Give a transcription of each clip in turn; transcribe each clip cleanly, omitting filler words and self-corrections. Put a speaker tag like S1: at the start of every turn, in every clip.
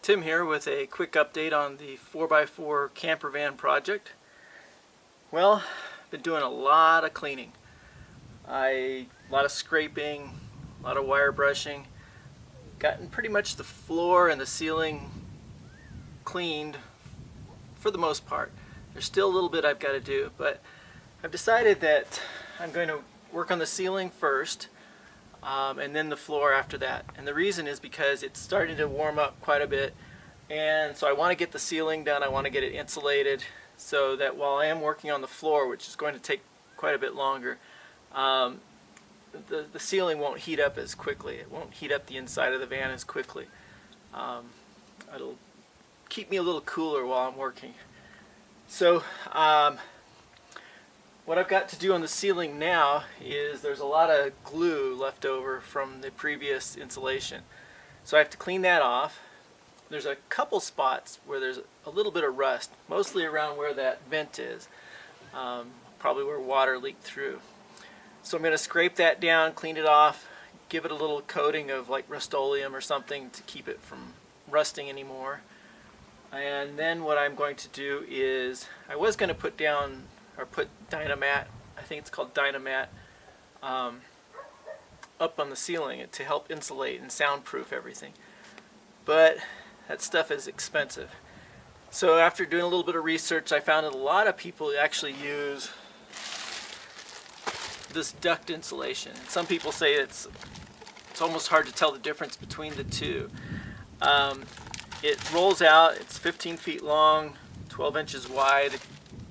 S1: Tim here with a quick update on the 4x4 camper van project. Well, I've been doing a lot of cleaning. A lot of scraping, a lot of wire brushing. Gotten pretty much the floor and the ceiling cleaned for the most part. There's still a little bit I've got to do, but I've decided that I'm going to work on the ceiling first and then the floor after that. And the reason is because it's starting to warm up quite a bit, and so I want to get the ceiling done. I want to get it insulated so that while I am working on the floor, which is going to take quite a bit longer, the ceiling won't heat up as quickly. It won't heat up the inside of the van as quickly. It'll keep me a little cooler while I'm working. So what I've got to do on the ceiling now is there's a lot of glue left over from the previous insulation. So I have to clean that off. There's a couple spots where there's a little bit of rust, mostly around where that vent is, probably where water leaked through. So I'm going to scrape that down, clean it off, give it a little coating of like Rust-Oleum or something to keep it from rusting anymore. And then what I'm going to do is, I was going to put down or put Dynamat, I think it's called Dynamat, up on the ceiling to help insulate and soundproof everything. But that stuff is expensive. So after doing a little bit of research, I found that a lot of people actually use this duct insulation. Some people say it's almost hard to tell the difference between the two. It rolls out, it's 15 feet long, 12 inches wide,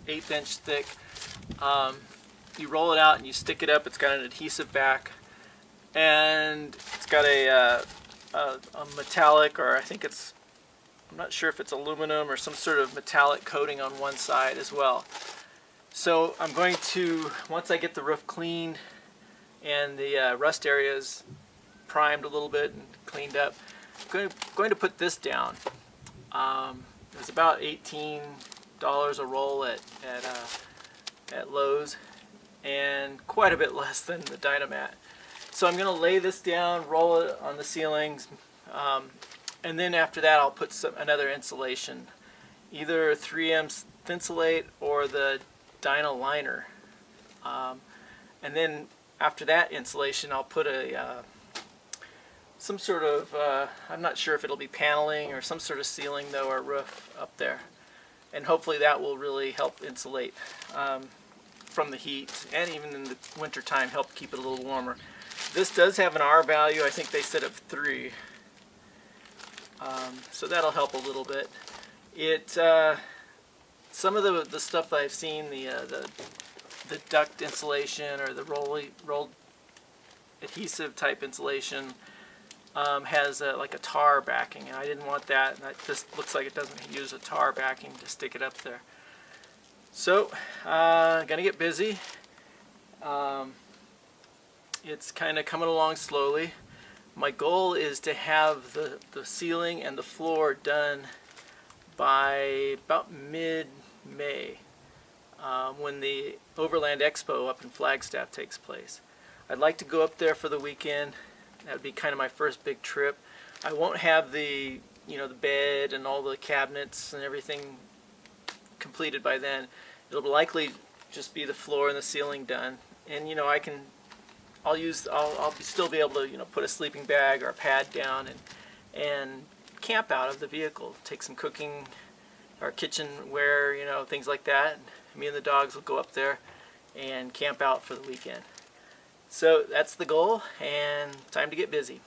S1: 1/8 inch thick. You roll it out and you stick it up. It's got an adhesive back, and it's got a metallic, or I think I'm not sure if it's aluminum or some sort of metallic coating on one side as well. So I'm going to, once I get the roof cleaned and the rust areas primed a little bit and cleaned up, I'm going to put this down. It was about $18 a roll at Lowe's, and quite a bit less than the Dynamat. So I'm going to lay this down, roll it on the ceilings, and then after that I'll put another insulation, either 3M Thinsulate or the Dyna Liner. And then after that insulation I'll put some sort of, I'm not sure if it'll be paneling or some sort of ceiling though, or roof up there. And hopefully that will really help insulate from the heat, and even in the winter time help keep it a little warmer. This does have an R value, I think they said of 3. So that'll help a little bit. Some of the stuff that I've seen, the duct insulation or the rolled adhesive type insulation, has like a tar backing, and I didn't want that, and this looks like it doesn't use a tar backing to stick it up there. So gonna get busy. It's kind of coming along slowly. My goal is to have the ceiling and the floor done by about mid-May, when the Overland Expo up in Flagstaff takes place. I'd like to go up there for the weekend. That would be kind of my first big trip. I won't have the bed and all the cabinets and everything completed by then. It'll likely just be the floor and the ceiling done. And I'll still be able to put a sleeping bag or a pad down and camp out of the vehicle. Take some cooking or kitchenware, things like that. Me and the dogs will go up there and camp out for the weekend. So that's the goal, and time to get busy.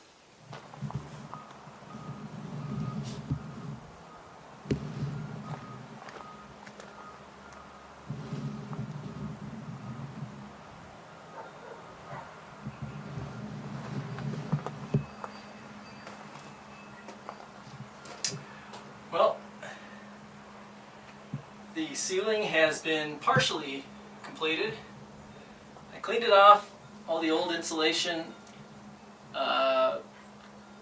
S1: Well, the ceiling has been partially completed. I cleaned it off, all the old insulation,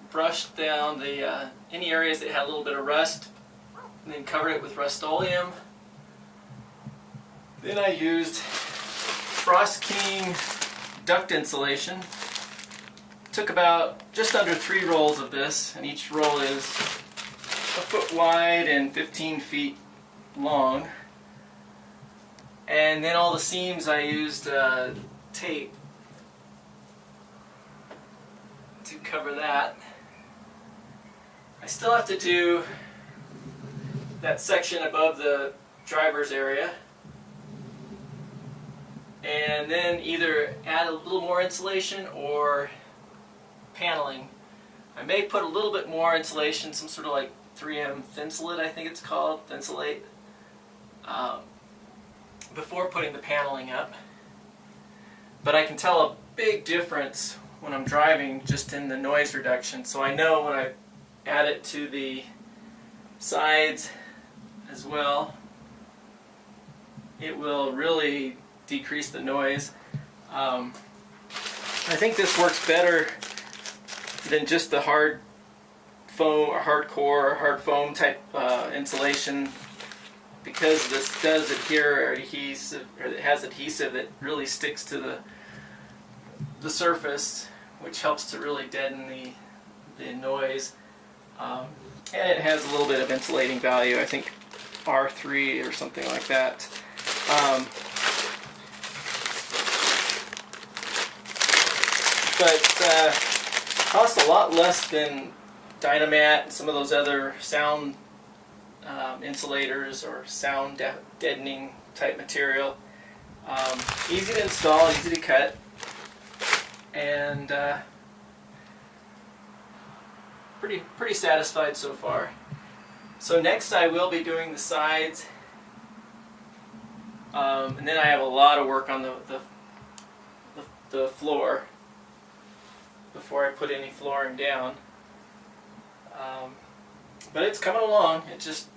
S1: brushed down any areas that had a little bit of rust, and then covered it with Rust-Oleum. Then I used Frost King duct insulation. Took about just under 3 rolls of this, and each roll is foot wide and 15 feet long. And then all the seams I used tape to cover that. I still have to do that section above the driver's area, and then either add a little more insulation or paneling. I may put a little bit more insulation, some sort of like 3M Thinsulate, I think it's called, Thinsulate, before putting the paneling up. But I can tell a big difference when I'm driving just in the noise reduction. So I know when I add it to the sides as well, it will really decrease the noise. I think this works better than just the hard foam or hardcore or hard foam type insulation, because this does adhere, or adhesive, or it has adhesive that really sticks to the surface, which helps to really deaden the noise. And it has a little bit of insulating value, I think R3 or something like that. But costs a lot less than Dynamat and some of those other sound insulators or sound deadening type material. Easy to install, easy to cut, and pretty satisfied so far. So next I will be doing the sides, and then I have a lot of work on the floor before I put any flooring down. But it's coming along. It just,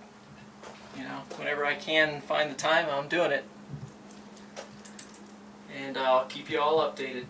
S1: whenever I can find the time, I'm doing it. And I'll keep you all updated.